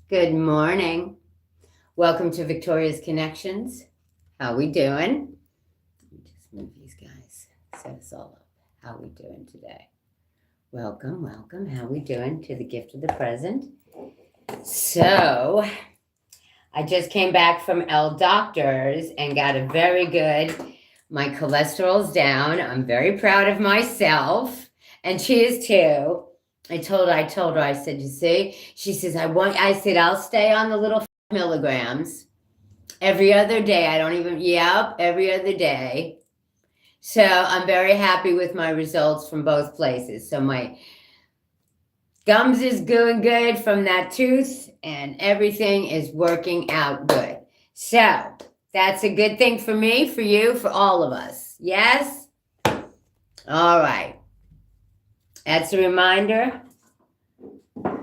Good morning. Welcome to Victoria's Connections. How we doing? Let me just move these guys. Set us all up. How we doing today? Welcome, welcome. How we doing to the gift of the present? So, I just came back from L Doctors and got a very good. My cholesterol's down. I'm very proud of myself, and she is too. I said, you see, she says, I said, I'll stay on the little milligrams every other day. Every other day. So I'm very happy with my results from both places. So my gums is going good from that tooth, and everything is working out good. So that's a good thing for me, for you, for all of us. Yes? All right. That's a reminder.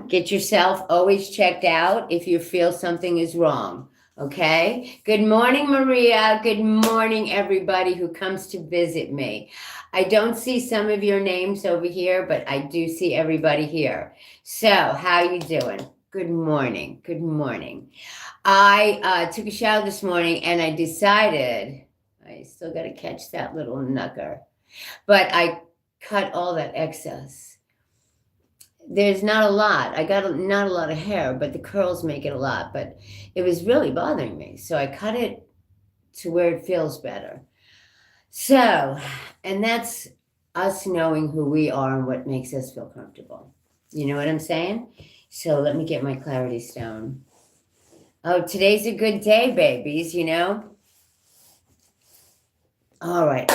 Get yourself always checked out if you feel something is wrong. Okay? Good morning, Maria. Good morning, everybody who comes to visit me. I don't see some of your names over here, but I do see everybody here. So, how you doing? Good morning. Good morning. I took a shower this morning and I decided I still got to catch that little knucker, but I cut all that excess. There's not a lot. I got not a lot of hair, but the curls make it a lot. But it was really bothering me. So I cut it to where it feels better. So, and that's us knowing who we are and what makes us feel comfortable. You know what I'm saying? So let me get my clarity stone. Oh, today's a good day, babies, you know? All right.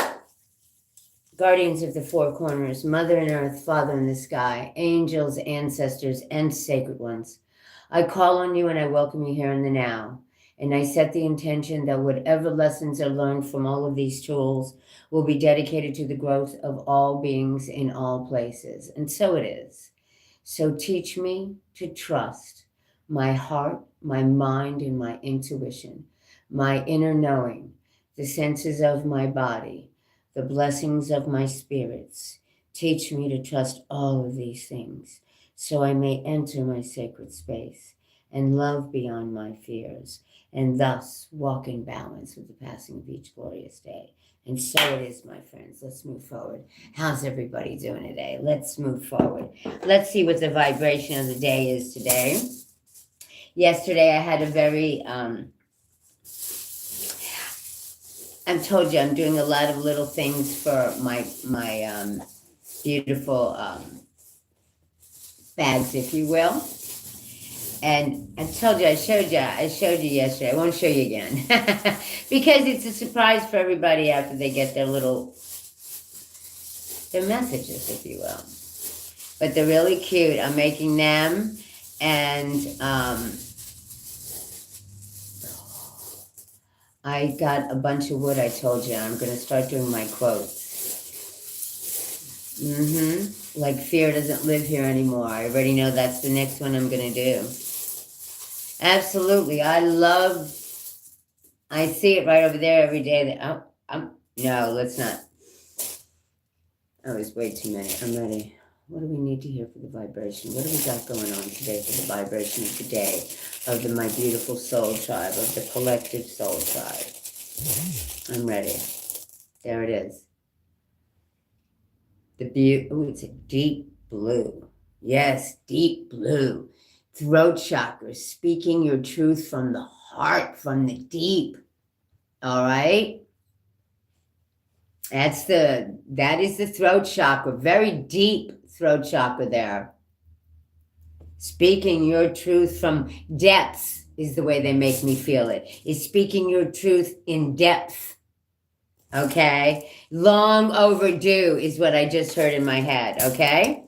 Guardians of the four corners, Mother in earth, Father in the sky, angels, ancestors, and sacred ones. I call on you and I welcome you here in the now. And I set the intention that whatever lessons are learned from all of these tools will be dedicated to the growth of all beings in all places. And so it is. So teach me to trust my heart, my mind, and my intuition, my inner knowing, the senses of my body, the blessings of my spirits. Teach me to trust all of these things so I may enter my sacred space and love beyond my fears, and thus walk in balance with the passing of each glorious day. And so it is, my friends. Let's move forward. How's everybody doing today? Let's move forward. Let's see what the vibration of the day is today. Yesterday I had a very I've told you I'm doing a lot of little things for my beautiful bags, if you will. And I told you, I showed you yesterday. I won't show you again because it's a surprise for everybody after they get their messages, if you will. But they're really cute. I'm making them, and I got a bunch of wood. I told you I'm going to start doing my quotes. Like fear doesn't live here anymore. I already know that's the next one I'm going to do. Absolutely. I see it right over there every day. No, let's not. Oh, it's way too many. I'm ready. What do we need to hear for the vibration? What do we got going on today for the vibration of the day of my beautiful soul tribe, of the collective soul tribe? I'm ready. There it is. It's a deep blue. Yes, deep blue. Throat chakra, speaking your truth from the heart, from the deep. All right? That is the throat chakra, very deep throat chakra there. Speaking your truth from depths is the way they make me feel it. Is speaking your truth in depth. Okay? Long overdue is what I just heard in my head, okay?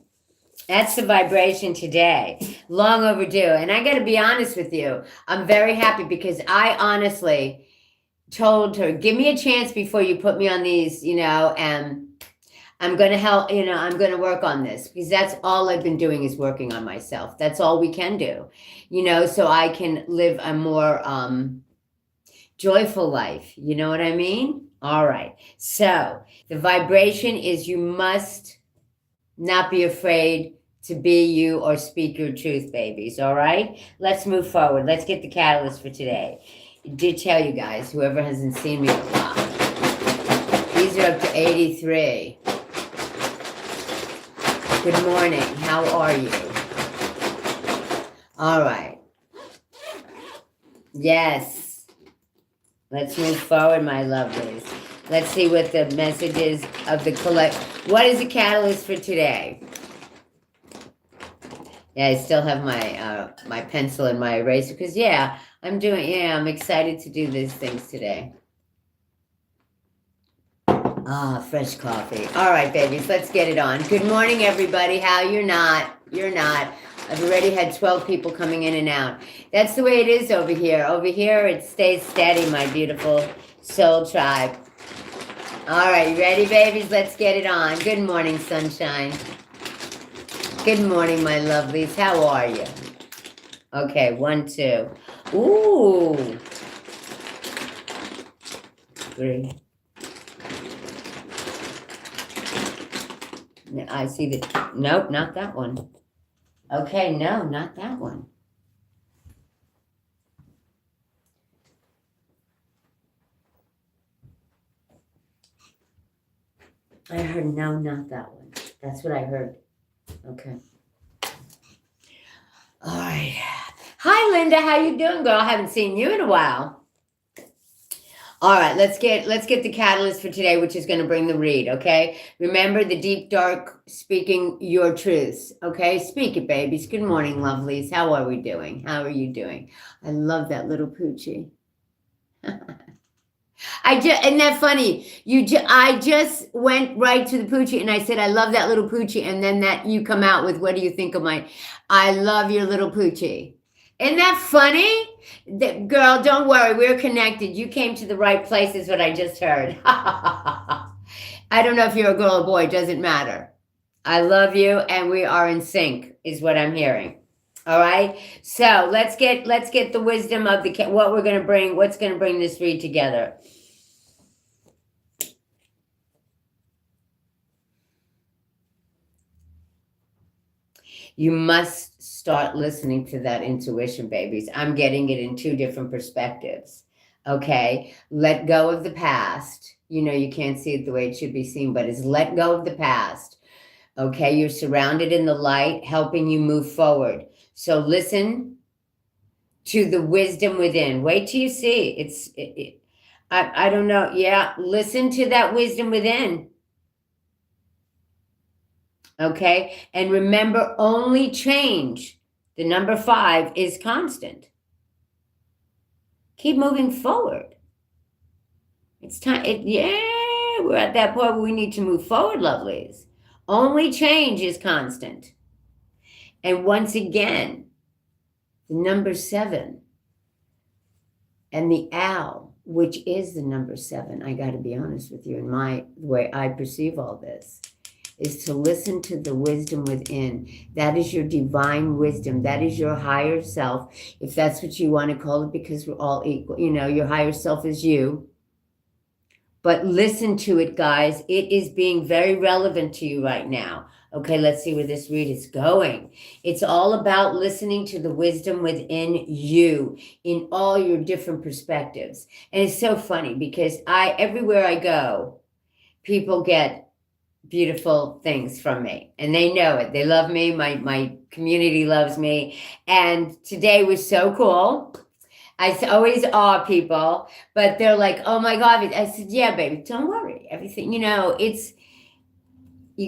That's the vibration today. Long overdue. And I got to be honest with you. I'm very happy because I honestly told her, give me a chance before you put me on these, and I'm going to help, I'm going to work on this because that's all I've been doing is working on myself. That's all we can do, so I can live a more joyful life. You know what I mean? All right. So the vibration is you must not be afraid to be you or speak your truth, babies. All right? Let's move forward. Let's get the catalyst for today. I did tell you guys, whoever hasn't seen me in a while, these are up to 83. Good morning. How are you? All right. Yes. Let's move forward, my lovelies. Let's see what the message is of the collect. What is the catalyst for today? Yeah, I still have my my pencil and my eraser because I'm excited to do these things today. Fresh coffee. All right, babies, let's get it on. Good morning, everybody. How you're not? You're not. I've already had 12 people coming in and out. That's the way it is over here. Over here, it stays steady, my beautiful soul tribe. All right, you ready, babies? Let's get it on. Good morning, sunshine. Good morning, my lovelies. How are you? Okay, 1, 2. Ooh. 3. I see that. Nope, not that one. Okay, no, not that one. I heard no, not that one. That's what I heard. Okay. All right. Hi, Linda. How you doing, girl? I haven't seen you in a while. All right, let's get the catalyst for today, which is going to bring the read, okay? Remember the deep, dark, speaking your truths, okay? Speak it, babies. Good morning, lovelies. How are we doing? How are you doing? I love that little poochie. Isn't that funny? I just went right to the poochie and I said, I love that little poochie. And then you come out with, what do you think of I love your little poochie. Isn't that funny? Girl, don't worry. We're connected. You came to the right place is what I just heard. I don't know if you're a girl or boy. It doesn't matter. I love you and we are in sync is what I'm hearing. All right. So let's get the wisdom of what we're going to bring. What's going to bring this read together. You must start listening to that intuition, babies. I'm getting it in 2 different perspectives. Okay. Let go of the past. You can't see it the way it should be seen, but it's let go of the past. Okay. You're surrounded in the light, helping you move forward. So listen to the wisdom within. Wait till you see. I don't know. Yeah. Listen to that wisdom within. Okay. And remember, only change. The number 5 is constant. Keep moving forward. It's time. We're at that point where we need to move forward, lovelies. Only change is constant. And once again, the number 7 and the owl, which is the number 7, I got to be honest with you, in the way I perceive all this, is to listen to the wisdom within. That is your divine wisdom. That is your higher self, if that's what you want to call it, because we're all equal. Your higher self is you. But listen to it, guys. It is being very relevant to you right now. Okay, let's see where this read is going. It's all about listening to the wisdom within you in all your different perspectives. And it's so funny because everywhere I go, people get beautiful things from me and they know it. They love me. My community loves me. And today was so cool. I always awe people, but they're like, oh my God. I said, yeah, baby, don't worry. Everything, you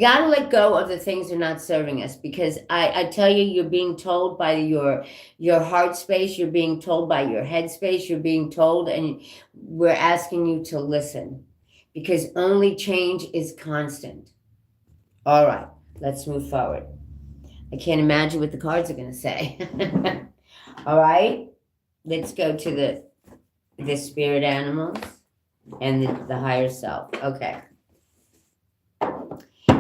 got to let go of the things that are not serving us, because I tell you, you're being told by your heart space. You're being told by your head space. You're being told, and we're asking you to listen, because only change is constant. All right, let's move forward. I can't imagine what the cards are going to say. All right, let's go to the spirit animals and the higher self. Okay.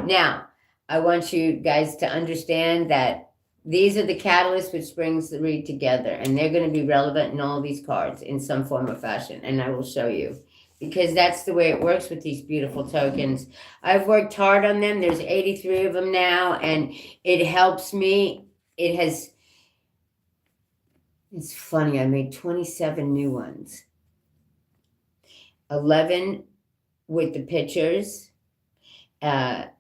Now, I want you guys to understand that these are the catalysts which brings the read together, and they're going to be relevant in all these cards in some form or fashion, and I will show you because that's the way it works with these beautiful tokens. I've worked hard on them. There's 83 of them now, and it helps me. It's funny, I made 27 new ones. 11 with the pictures, and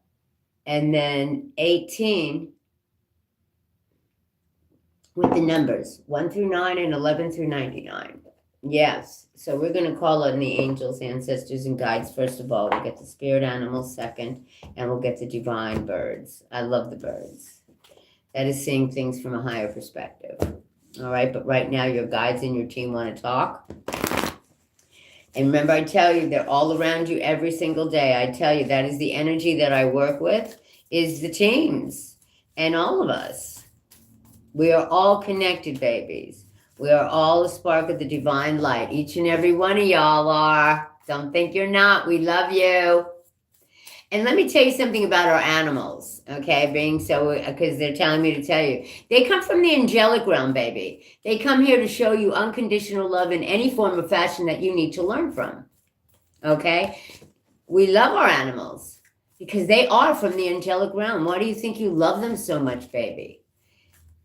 then 18 with the numbers 1 through 9 and 11 through 99. Yes. So we're going to call on the angels, ancestors, and guides first of all. We'll get the spirit animals second, and we'll get the divine birds. I love the birds. That is seeing things from a higher perspective. All right. But right now, your guides and your team want to talk. And remember, I tell you, they're all around you every single day. I tell you, that is the energy that I work with, is the teams and all of us. We are all connected, babies. We are all a spark of the divine light. Each and every one of y'all are. Don't think you're not. We love you. And let me tell you something about our animals, okay? Because they're telling me to tell you. They come from the angelic realm, baby. They come here to show you unconditional love in any form or fashion that you need to learn from, okay? We love our animals because they are from the angelic realm. Why do you think you love them so much, baby?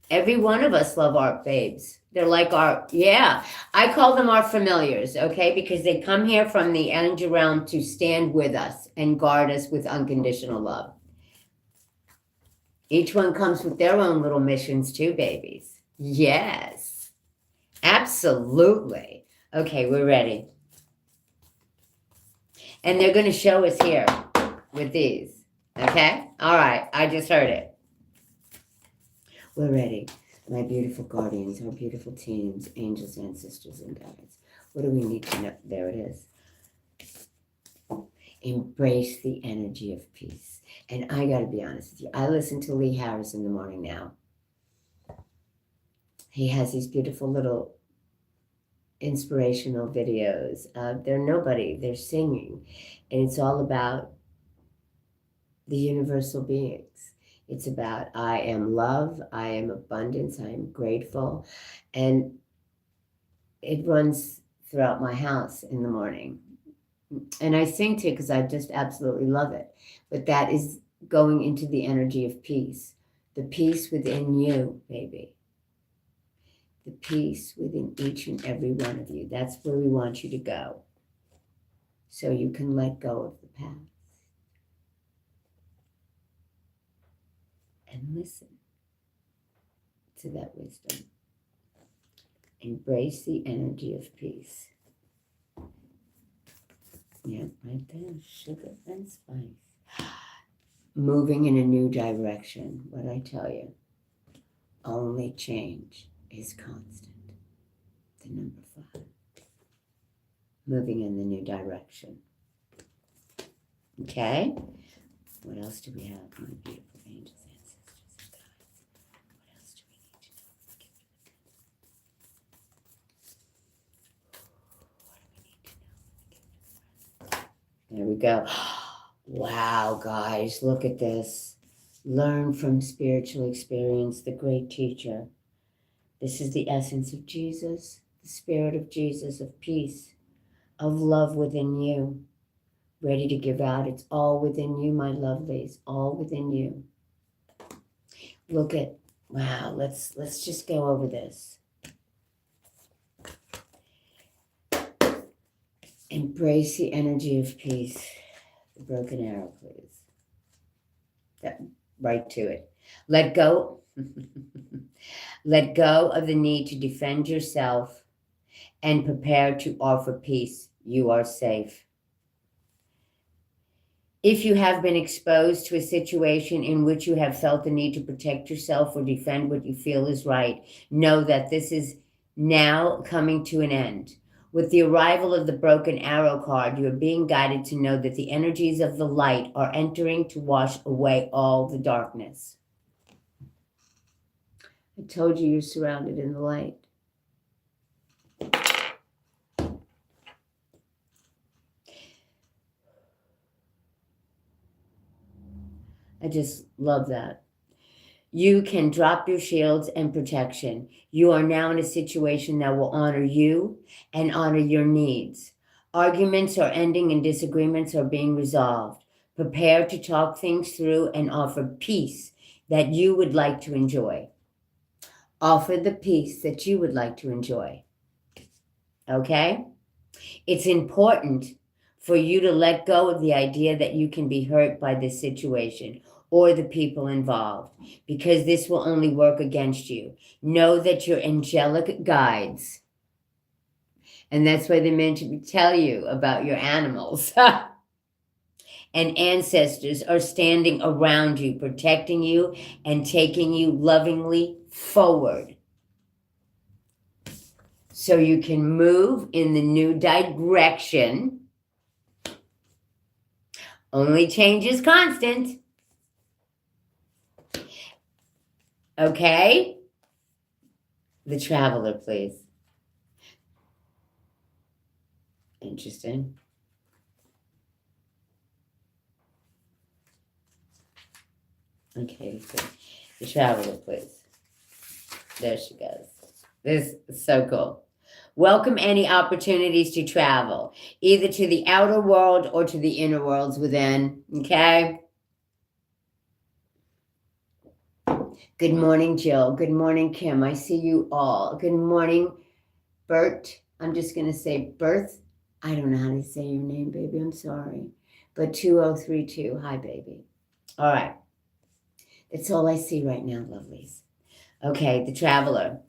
Every one of us love our babes. They're like I call them our familiars, okay? Because they come here from the angel realm to stand with us and guard us with unconditional love. Each one comes with their own little missions too, babies. Yes, absolutely. Okay, we're ready. And they're going to show us here with these, okay? All right, I just heard it. We're ready. My beautiful guardians, our beautiful teams, angels, ancestors, and guides. What do we need to know? There it is. Embrace the energy of peace. And I got to be honest with you. I listen to Lee Harris in the morning now. He has these beautiful little inspirational videos. They're nobody. They're singing. And it's all about the universal beings. It's about I am love, I am abundance, I am grateful. And it runs throughout my house in the morning. And I sing to it because I just absolutely love it. But that is going into the energy of peace. The peace within you, baby. The peace within each and every one of you. That's where we want you to go. So you can let go of the past. And listen to that wisdom. Embrace the energy of peace. Yeah, right there. Sugar and spice. Moving in a new direction. What I tell you. Only change is constant. The number 5. Moving in the new direction. Okay? What else do we have? My beautiful angels. There we go. Wow, guys, look at this. Learn from spiritual experience, the great teacher. This is the essence of Jesus, the spirit of Jesus, of peace, of love within you, ready to give out. It's all within you, my lovelies, all within you. Look at, wow, let's just go over this. Embrace the energy of peace. The broken arrow, please. Right to it. Let go. Let go of the need to defend yourself and prepare to offer peace. You are safe. If you have been exposed to a situation in which you have felt the need to protect yourself or defend what you feel is right, know that this is now coming to an end. With the arrival of the broken arrow card, you are being guided to know that the energies of the light are entering to wash away all the darkness. I told you you're surrounded in the light. I just love that. You can drop your shields and protection. You are now in a situation that will honor you and honor your needs. Arguments are ending and disagreements are being resolved. Prepare to talk things through and offer peace that you would like to enjoy. Offer the peace that you would like to enjoy. Okay? It's important for you to let go of the idea that you can be hurt by this situation or the people involved, because this will only work against you. Know that your angelic guides, and that's why they meant to tell you about your animals, and ancestors are standing around you, protecting you and taking you lovingly forward, so you can move in the new direction. Only change is constant. Okay? The Traveler, please. Interesting. Okay, so the Traveler, please. There she goes. This is so cool. Welcome any opportunities to travel, either to the outer world or to the inner worlds within. Okay? Good morning, Jill. Good morning, Kim. I see you all. Good morning, Bert. I'm just going to say Berth. I don't know how to say your name, baby. I'm sorry. But 2032. Hi, baby. All right. That's all I see right now, lovelies. Okay, the Traveler.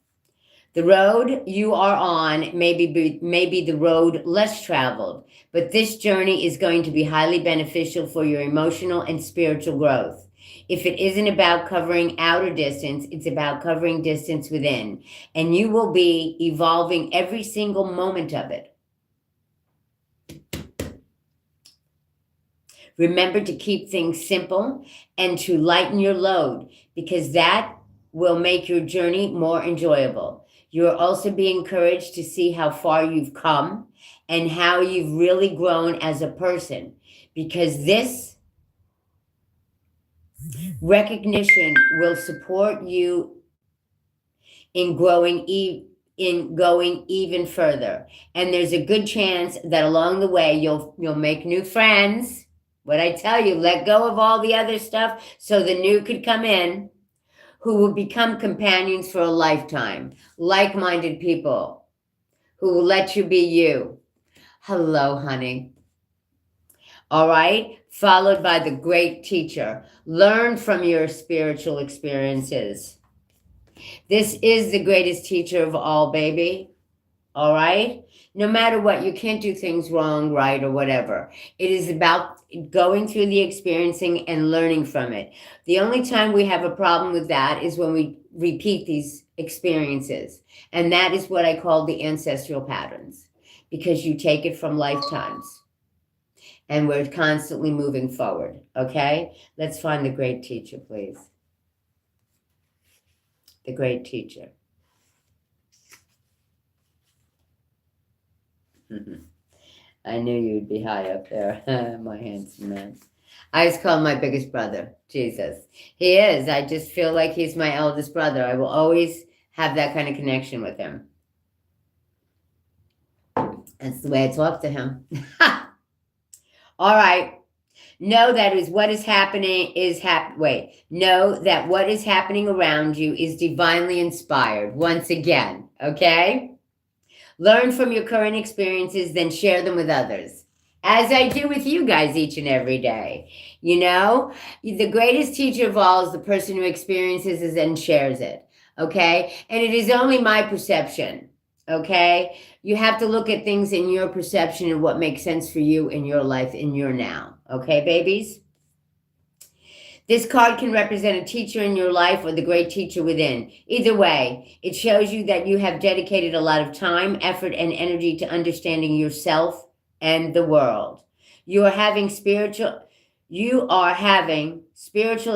The road you are on may be the road less traveled, but this journey is going to be highly beneficial for your emotional and spiritual growth. If it isn't about covering outer distance, it's about covering distance within, and you will be evolving every single moment of it. Remember to keep things simple and to lighten your load, because that will make your journey more enjoyable. You are also being encouraged to see how far you've come and how you've really grown as a person, because this recognition will support you in going even further. And there's a good chance that along the way you'll make new friends. What I tell you, let go of all the other stuff so the new could come in, who will become companions for a lifetime, like-minded people who will let you be you. Hello, honey. All right? Followed by the great teacher. Learn from your spiritual experiences. This is the greatest teacher of all, baby. All right? No matter what, you can't do things wrong, right, or whatever. It is about going through the experiencing and learning from it. The only time we have a problem with that is when we repeat these experiences. And that is what I call the ancestral patterns, because you take it from lifetimes. And we're constantly moving forward, okay? Let's find the great teacher, please. The great teacher. I knew you'd be high up there, my handsome man. I just call him my biggest brother, Jesus. He is. I just feel like he's my eldest brother. I will always have that kind of connection with him. That's the way I talk to him. All right. Know that what is happening Know that what is happening around you is divinely inspired. Once again, okay? Learn from your current experiences, then share them with others. As I do with you guys each and every day. You know, the greatest teacher of all is the person who experiences it and shares it. Okay? And it is only my perception. Okay? You have to look at things in your perception and what makes sense for you in your life, in your now. Okay, babies? This card can represent a teacher in your life or the great teacher within. Either way, it shows you that you have dedicated a lot of time, effort, and energy to understanding yourself and the world. You are having spiritual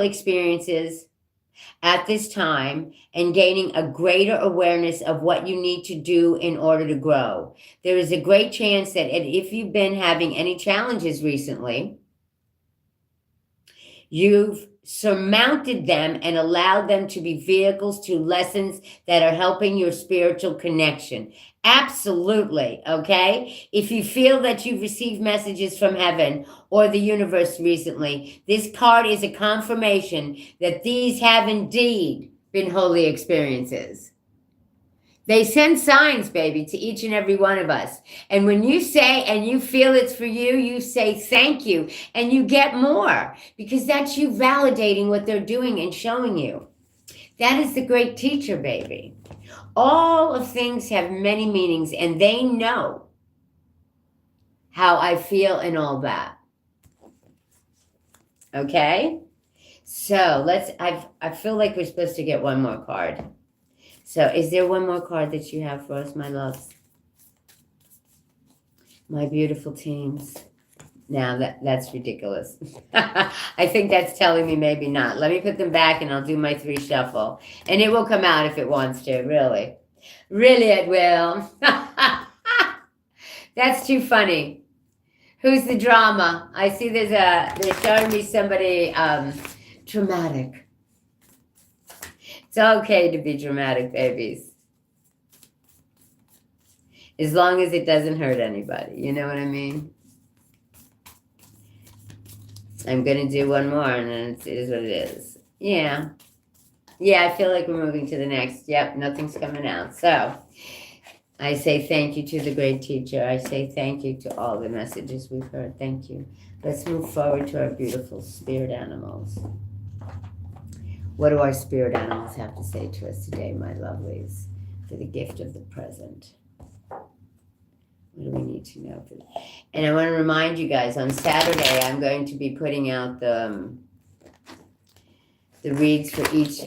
experiences at this time and gaining a greater awareness of what you need to do in order to grow. There is a great chance that if you've been having any challenges recently, you've surmounted them and allowed them to be vehicles to lessons that are helping your spiritual connection. Absolutely, okay? If you feel that you've received messages from heaven or the universe recently, this card is a confirmation that these have indeed been holy experiences. They send signs, baby, to each and every one of us. And when you say and you feel it's for you, you say thank you and you get more because that's you validating what they're doing and showing you. That is the great teacher, baby. All of things have many meanings and they know how I feel and all that. Okay? So I feel like we're supposed to get one more card. So is there one more card that you have for us, my loves? My beautiful teams. Now that's ridiculous. I think that's telling me maybe not. Let me put them back and I'll do my 3 shuffle. And it will come out if it wants to, really. Really it will. That's too funny. Who's the drama? I see they're showing me somebody dramatic. It's okay to be dramatic, babies. As long as it doesn't hurt anybody. You know what I mean? I'm going to do one more and then it is what it is. Yeah. Yeah, I feel like we're moving to the next. Yep, nothing's coming out. So I say thank you to the great teacher. I say thank you to all the messages we've heard. Thank you. Let's move forward to our beautiful spirit animals. What do our spirit animals have to say to us today, my lovelies, for the gift of the present? What do we need to know? And I want to remind you guys, on Saturday, I'm going to be putting out the reads for each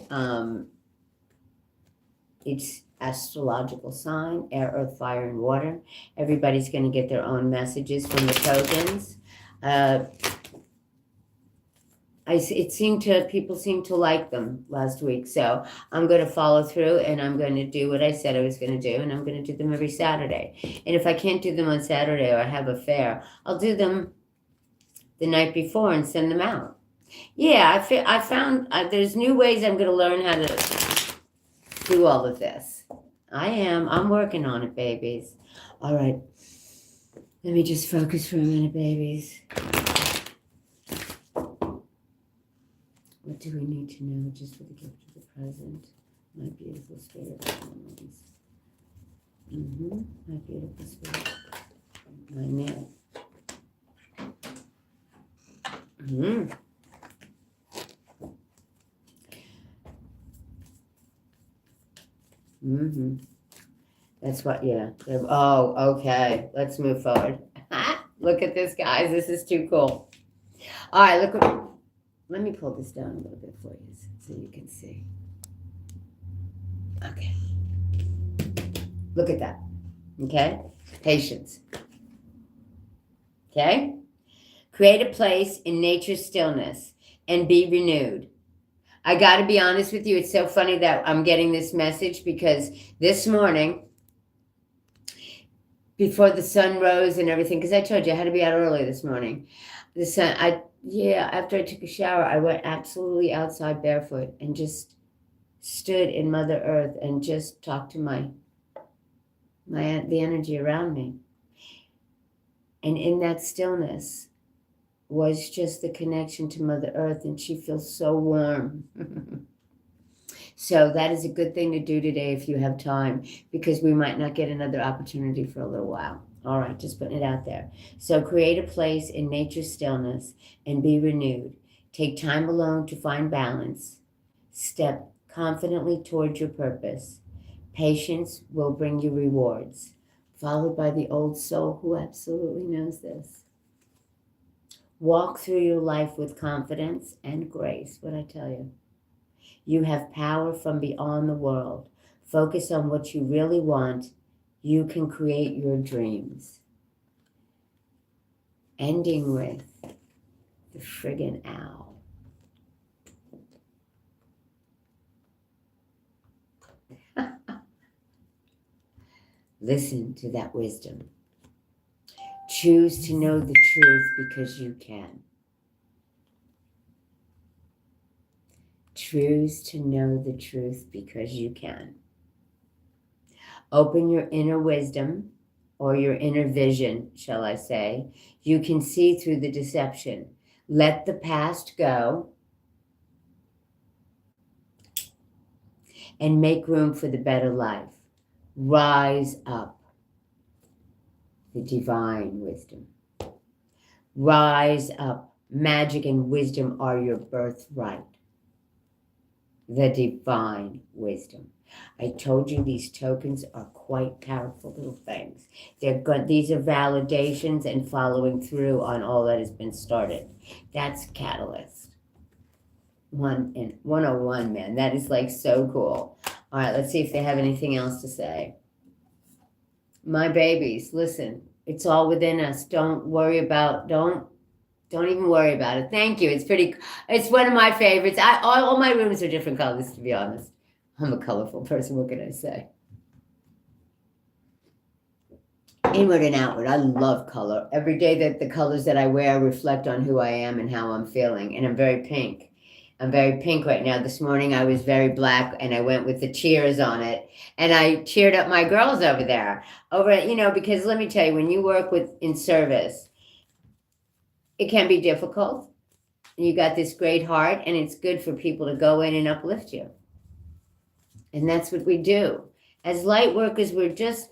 astrological sign, air, earth, fire, and water. Everybody's going to get their own messages from the tokens. People seemed to like them last week, so I'm going to follow through and I'm going to do what I said I was going to do, and I'm going to do them every Saturday. And if I can't do them on Saturday or I have a fair, I'll do them the night before and send them out. Yeah, I found there's new ways I'm going to learn how to do all of this. I'm working on it, babies. All right, let me just focus for a minute, babies. What do we need to know just for the gift of the present? My beautiful spirit animals. My beautiful spirit. My nail. That's what, yeah. Oh, okay. Let's move forward. Look at this, guys. This is too cool. All right, look what... Let me pull this down a little bit for you so you can see. Okay. Look at that. Okay? Patience. Okay? Create a place in nature's stillness and be renewed. I got to be honest with you. It's so funny that I'm getting this message because this morning, before the sun rose and everything, because I told you I had to be out early this morning. The sun, after I took a shower, I went absolutely outside barefoot and just stood in Mother Earth and just talked to the energy around me. And in that stillness was just the connection to Mother Earth, and she feels so warm. So that is a good thing to do today if you have time, because we might not get another opportunity for a little while. All right, just putting it out there. So create a place in nature's stillness and be renewed. Take time alone to find balance. Step confidently towards your purpose. Patience will bring you rewards. Followed by the old soul who absolutely knows this. Walk through your life with confidence and grace. What I tell you. You have power from beyond the world. Focus on what you really want. You can create your dreams. Ending with the friggin' owl. Listen to that wisdom. Choose to know the truth because you can. Choose to know the truth because you can. Open your inner wisdom or your inner vision, shall I say. You can see through the deception. Let the past go and make room for the better life. Rise up. The divine wisdom. Rise up. Magic and wisdom are your birthright. The divine wisdom. I told you these tokens are quite powerful little things. They're good. These are validations and following through on all that has been started. That's Catalyst. 101, man. That is like so cool. All right, let's see if they have anything else to say. My babies, listen, it's all within us. Don't worry about, don't even worry about it. Thank you. It's one of my favorites. All my rooms are different colors, to be honest. I'm a colorful person. What can I say? Inward and outward. I love color. Every day that the colors that I wear reflect on who I am and how I'm feeling. And I'm very pink. I'm very pink right now. This morning I was very black and I went with the cheers on it. And I cheered up my girls over there. Because let me tell you, when you work in service, it can be difficult. You got this great heart and it's good for people to go in and uplift you. And that's what we do. As light workers, we're just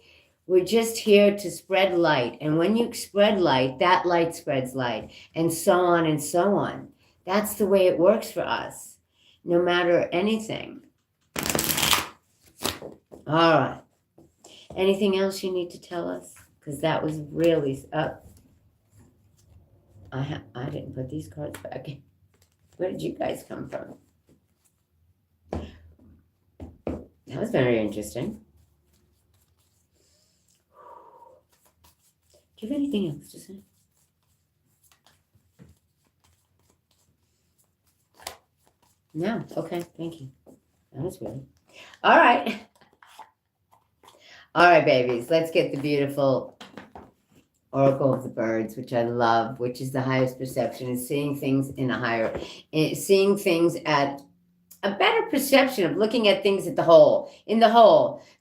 here to spread light. And when you spread light, that light spreads light. And so on and so on. That's the way it works for us. No matter anything. All right. Anything else you need to tell us? Because that was really... I didn't put these cards back in. Where did you guys come from? That was very interesting. Do you have anything else to say? No. Okay. Thank you. That was weird. All right. All right, babies. Let's get the beautiful Oracle of the Birds, which I love, which is the highest perception, is seeing things seeing things at a better perception of looking at things in the whole,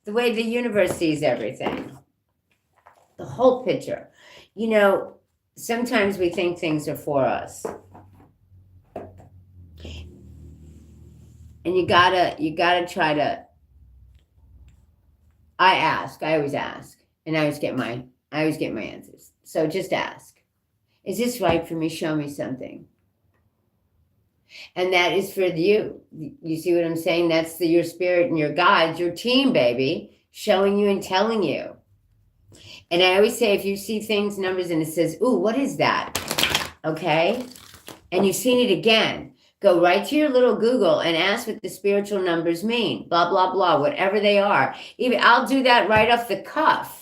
the way the universe sees everything, the whole picture. Sometimes we think things are for us, and you gotta try to. I always ask, and I always get my answers. So just ask, is this right for me? Show me something. And that is for you. You see what I'm saying? That's your spirit and your guides, your team, baby, showing you and telling you. And I always say, if you see things, numbers, and it says, ooh, what is that? Okay? And you've seen it again. Go right to your little Google and ask what the spiritual numbers mean. Blah, blah, blah, whatever they are. Even I'll do that right off the cuff.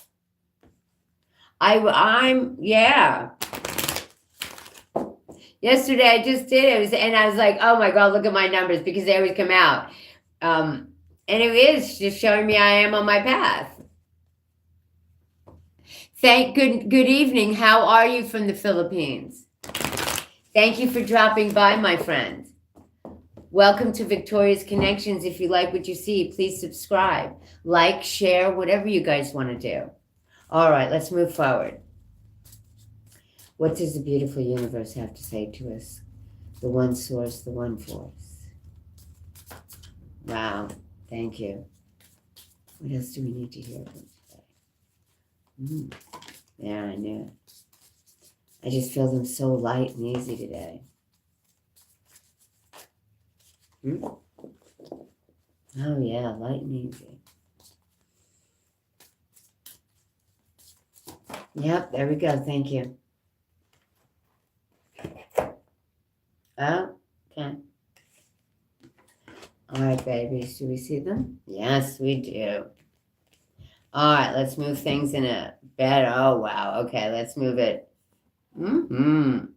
Yeah. Yesterday I just did it, and I was like, oh my God, look at my numbers, because they always come out. And it is just showing me I am on my path. Good evening. How are you from the Philippines? Thank you for dropping by, my friend. Welcome to Victorious Connections. If you like what you see, please subscribe, like, share, whatever you guys want to do. All right, let's move forward. What does the beautiful universe have to say to us? The one source, the one force. Wow, thank you. What else do we need to hear from today? Yeah, I knew it. I just feel them so light and easy today. Oh yeah, light and easy. Yep, there we go. Thank you. Oh, okay. All right, babies. Do we see them? Yes, we do. All right, let's move things in a better. Oh, wow. Okay, let's move it. You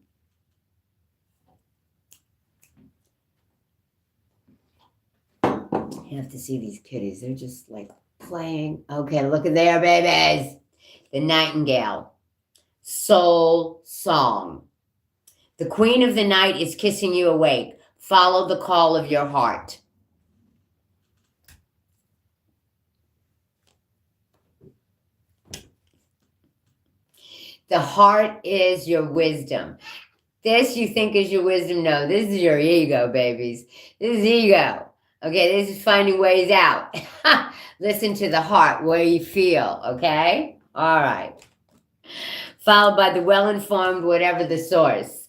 have to see these kitties. They're just like playing. Okay, look at there, babies. The nightingale. Soul song. The queen of the night is kissing you awake. Follow the call of your heart. The heart is your wisdom. This you think is your wisdom. No, this is your ego, babies. This is ego. Okay, this is finding ways out. Listen to the heart, where you feel, okay? All right. Followed by the well-informed, whatever the source.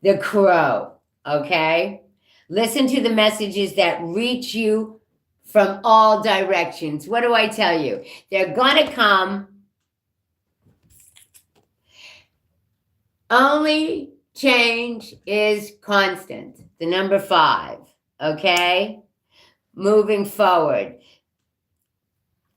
The crow, okay? Listen to the messages that reach you from all directions. What do I tell you? They're going to come. Only change is constant. The number 5, okay? Moving forward.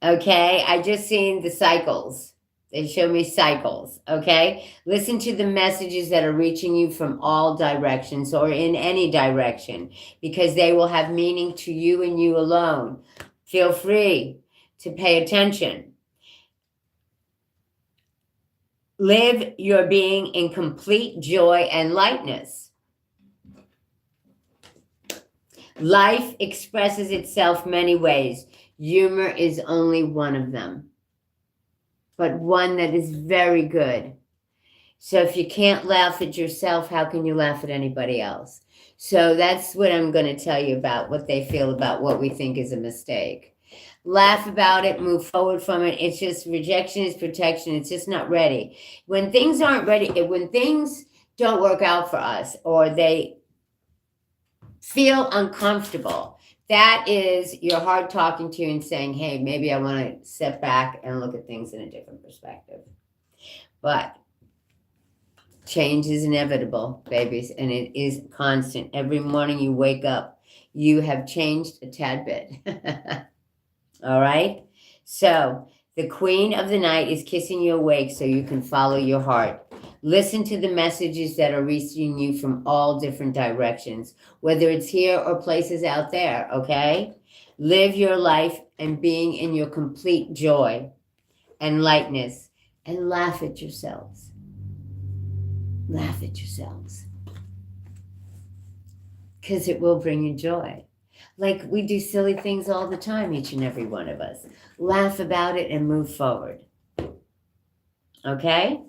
Okay, I just seen the cycles. They show me cycles, okay? Listen to the messages that are reaching you from all directions or in any direction, because they will have meaning to you and you alone. Feel free to pay attention. Live your being in complete joy and lightness. Life expresses itself many ways. Humor is only one of them, but one that is very good. So if you can't laugh at yourself, how can you laugh at anybody else? So that's what I'm going to tell you about, what they feel about what we think is a mistake. Laugh about it, move forward from it. It's just rejection is protection. It's just not ready. When things aren't ready, when things don't work out for us or they feel uncomfortable, that is your heart talking to you and saying, hey, maybe I want to step back and look at things in a different perspective. But change is inevitable, babies, and it is constant. Every morning you wake up, you have changed a tad bit. All right? So the queen of the night is kissing you awake so you can follow your heart. Listen to the messages that are reaching you from all different directions, whether it's here or places out there, okay? Live your life and being in your complete joy and lightness, and laugh at yourselves. Laugh at yourselves. Because it will bring you joy. Like we do silly things all the time, each and every one of us. Laugh about it and move forward. Okay?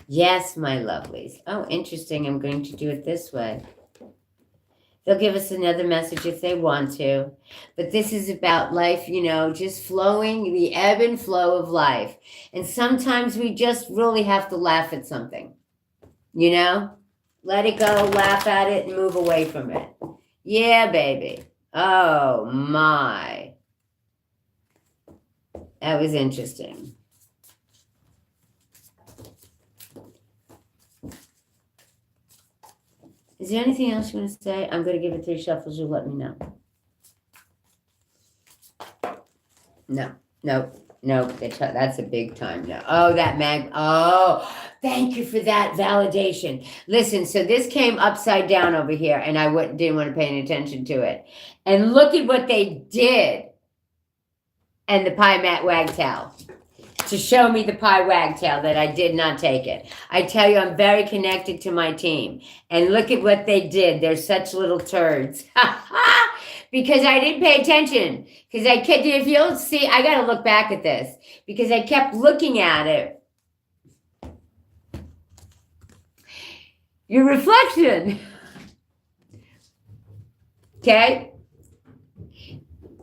Yes, my lovelies. Oh, interesting. I'm going to do it this way. They'll give us another message if they want to. But this is about life, you know, just flowing, the ebb and flow of life. And sometimes we just really have to laugh at something. You know? Let it go, laugh at it, and move away from it. Yeah, baby. Oh, my. That was interesting. Is there anything else you want to say? I'm going to give it 3 shuffles. You'll let me know. No. That's a big time no. Oh, that mag. Oh, thank you for that validation. Listen, so this came upside down over here, and I didn't want to pay any attention to it. And look at what they did. And the pie mat wagtail. To show me the pie wagtail that I did not take it. I tell you, I'm very connected to my team. And look at what they did. They're such little turds. Because I didn't pay attention. Because I kept, if you'll see, I got to look back at this. Because I kept looking at it. Your reflection. Okay?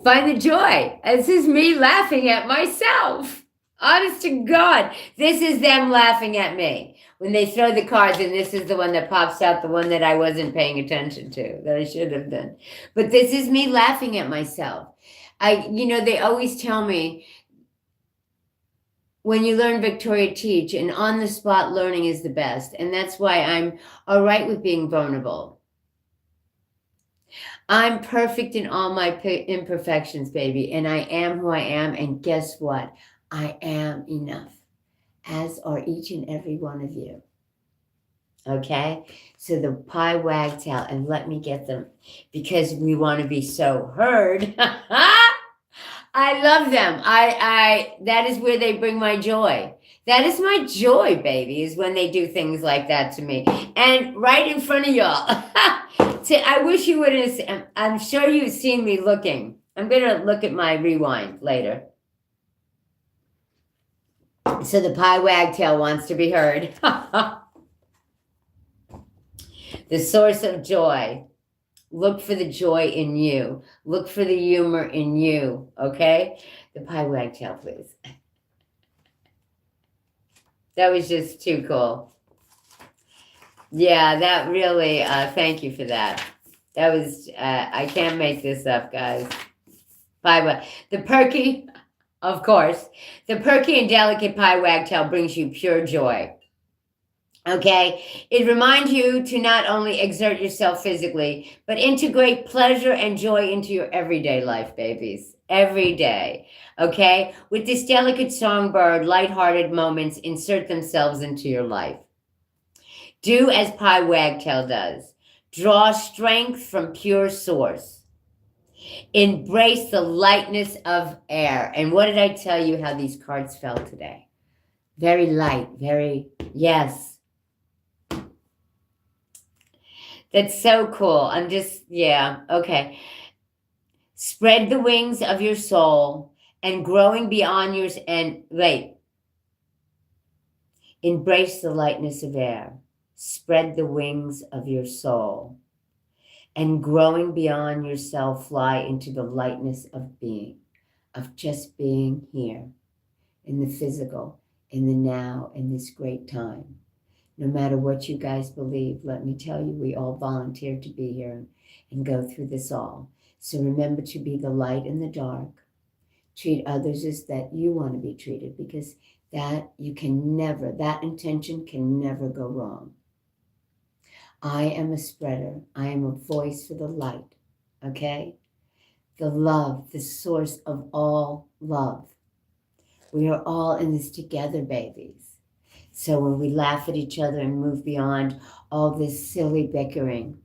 Find the joy. This is me laughing at myself. Honest to God, this is them laughing at me. When they throw the cards, and this is the one that pops out, the one that I wasn't paying attention to, that I should have done. But this is me laughing at myself. They always tell me, when you learn, Victoria, teach, and on-the-spot learning is the best. And that's why I'm all right with being vulnerable. I'm perfect in all my imperfections, baby, and I am who I am, and guess what? I am enough, as are each and every one of you. Okay? So the pie wagtail, and let me get them, because we want to be so heard. I love them. That is where they bring my joy. That is my joy, baby, is when they do things like that to me. And right in front of y'all. I wish you would have, I'm sure you've seen me looking. I'm going to look at my rewind later. So the pie wagtail wants to be heard. The source of joy. Look for the joy in you. Look for the humor in you, okay? The pie wagtail, please. That was just too cool. Yeah, that really, thank you for that. That was, I can't make this up, guys. The perky, of course, the perky and delicate pie wagtail brings you pure joy. Okay, it reminds you to not only exert yourself physically, but integrate pleasure and joy into your everyday life, babies. Every day. Okay, with this delicate songbird, lighthearted moments insert themselves into your life. Do as Pie Wagtail does. Draw strength from pure source. Embrace the lightness of air. And what did I tell you how these cards felt today? Very light, very, yes. That's so cool. I'm just, yeah, okay. Spread the wings of your soul and growing beyond yours. And wait, embrace the lightness of air. Spread the wings of your soul and growing beyond yourself, fly into the lightness of being, of just being here in the physical, in the now, in this great time. No matter what you guys believe, let me tell you, we all volunteered to be here and go through this all. So remember to be the light in the dark. Treat others as that you want to be treated, because that you can never, that intention can never go wrong. I am a spreader. I am a voice for the light, okay? The love, the source of all love. We are all in this together, babies. So when we laugh at each other and move beyond all this silly bickering,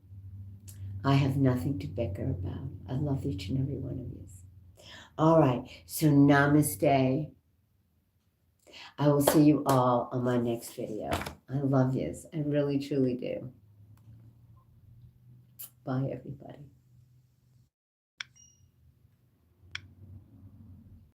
I have nothing to bicker about. I love each and every one of you. All right, so namaste. I will see you all on my next video. I love yous. I really, truly do. Bye, everybody.